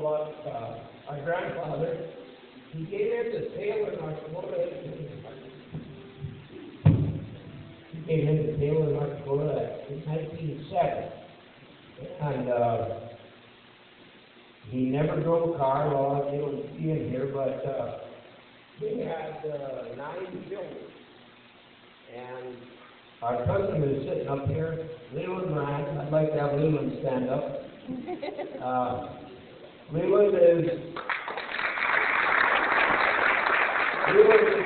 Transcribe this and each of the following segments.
about our grandfather. He came into Taylor, North Dakota. He came into Taylor, North Dakota in 1907. And he never drove a car. Well, you don't see him here, but he had 9 children. And our cousin is sitting up here, Leland Ryan. I'd like to have Leland stand up. Leland is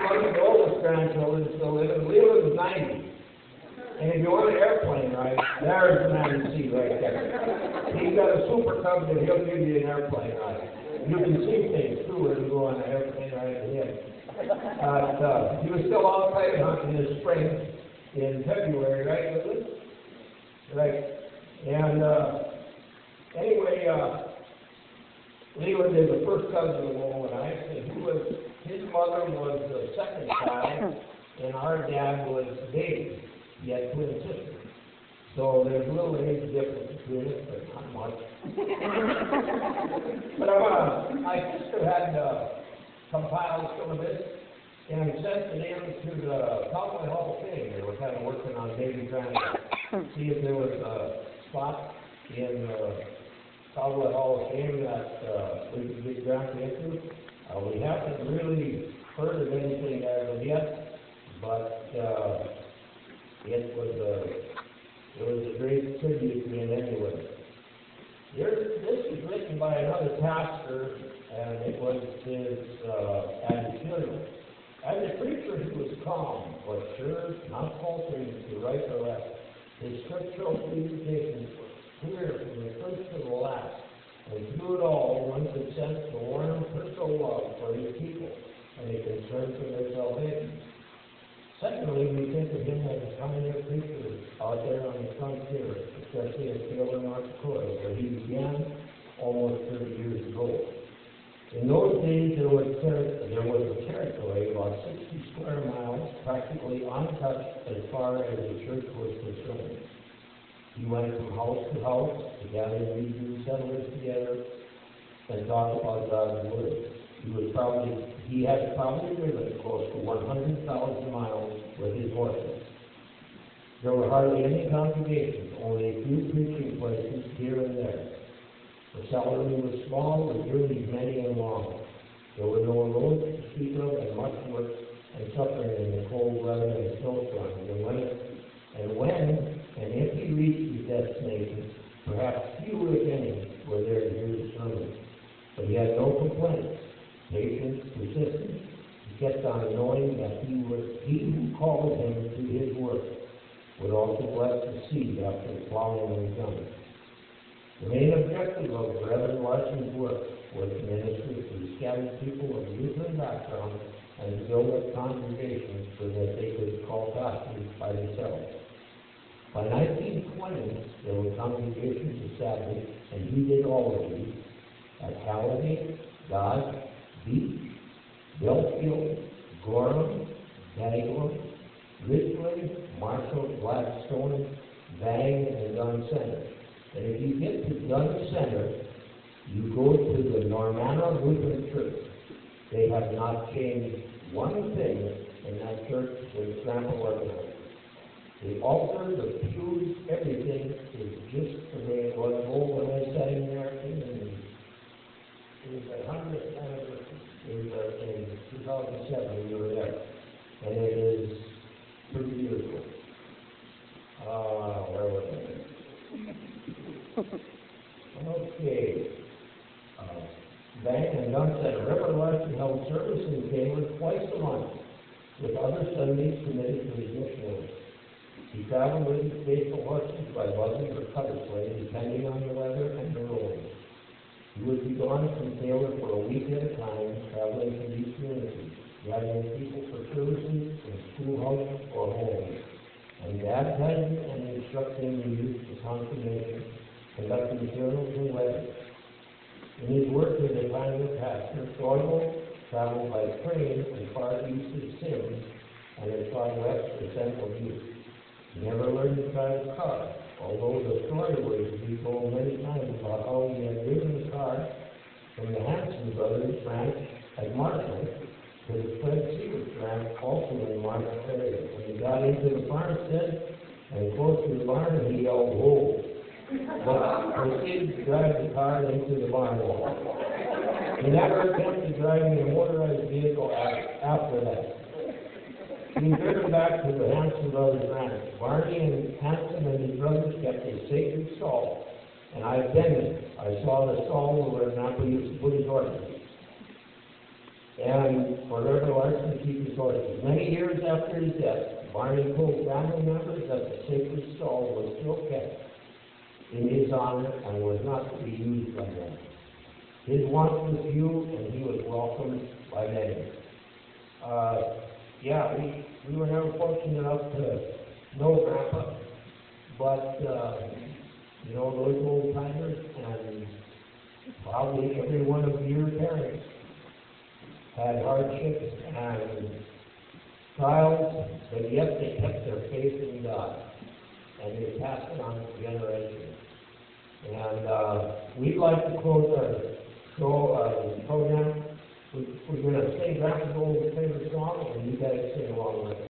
one of the oldest grandchildren still living. Leland is 90. And if you want an airplane ride, there's the man to see right there. He's got a super cub that he'll give you an airplane ride. You can see things too when you go on an airplane ride with him. He was still outside hunting this spring in February, right, Leland? Right. And anyway, Leland is the first cousin of Lowell and I. His mother was the second child, and our dad was the baby. He had twin sisters. So there's a little age difference between us, but not much. But my sister had compiled some of this and sent it in to the Cowboy Hall of Fame. They were kind of working on baby trying to see if there was a spot in the Cowboy Hall of Fame that we could get drafted into. We haven't really heard of anything as of yet, but it was a great tribute to him anyway. This is written by another pastor, and it was his at his funeral. As a preacher, he was calm, but sure, not faltering to right or left. His scriptural presentations were clear from the first to the last, and through it all, one could sense the warm personal love for his people and a concern for their salvation. Secondly, we think of him as a pioneer preacher out there on the frontier, especially in Taylor, North Dakota, where he began almost 30 years ago. In those days, there was a territory about 60 square miles, practically untouched as far as the church was concerned. He went from house to house to gather these new settlers together and talk about God's word. He had probably driven close to 100,000 miles with his horses. There were hardly any congregations, only a few preaching places here and there. The salary was small, the journeys many and long. There were no roads to speak of, and much work and suffering in the cold weather and snowstorms. And if he reached his destination, perhaps few, if any, were there to hear the sermon. But he had no complaints. Patience, persistence. He kept on knowing that he who called him to his work would also bless the seed after the plowing was done. The main objective of Reverend Larson's work was to minister to the scattered people of Lutheran background and to build up congregations so that they could call pastors by themselves. By 1920, there were congregations established, and he did all of these at Halliday, Dodge, Beach, Belfield, Gorham, Dagley, Richland, Marshall, Gladstone, Vang, and Dunn Center. And if you get to Dunn Center, you go to the Normanna Lutheran Church. They have not changed one thing in that church since Grandpa organized. The altar, the pews, everything is just the way it was old when I sat in there it was the 100th anniversary. It was in 2007 we were there. And it is pretty beautiful. Where was I? Okay. Bank and Dunn Center. Reverend Larson held service in Taylor twice a month, with other Sundays committed to his missionaries. He traveled with his faithful horses by buggy or cutter sleigh, depending on the weather and the road. He would be gone from Taylor for a week at a time, traveling to these communities, gathering people for services in schoolhouses or homes, and baptizing and instructing the youth for confirmation, conducting funerals and weddings. In his work as a pioneer pastor, Thornhill traveled by train as far east as Sims and as far west as Central Butte. He never learned to drive a car, although the story was to be told many times about how he had driven the car Brothers ranch at Marshall to the Fred Seaver's ranch also in Marshall area. When he got into the farmstead and close to the barn, he yelled, "Whoa!" But proceeded to drive the car into the barn wall. He never attempted driving a motorized vehicle after that. He driven back to the Hanson Brothers ranch. Barney and Hanson and his brothers kept a sacred stall, and I've been there. I saw the stall where Grandpa used to put his horses, and for Reverend Larson to keep his horses. Many years after his death, Barney told family members that the sacred stall was still kept in his honor and was not to be used by them. His wants was few, and he was welcomed by many. We were never fortunate enough to know Grandpa, but, those old timers, and probably every one of your parents had hardships and trials, but yet they kept their faith in God, and they passed it on to generations. And we'd like to close our show, program. We're going to sing Grandpa's old favorite song, and you guys sing along with it.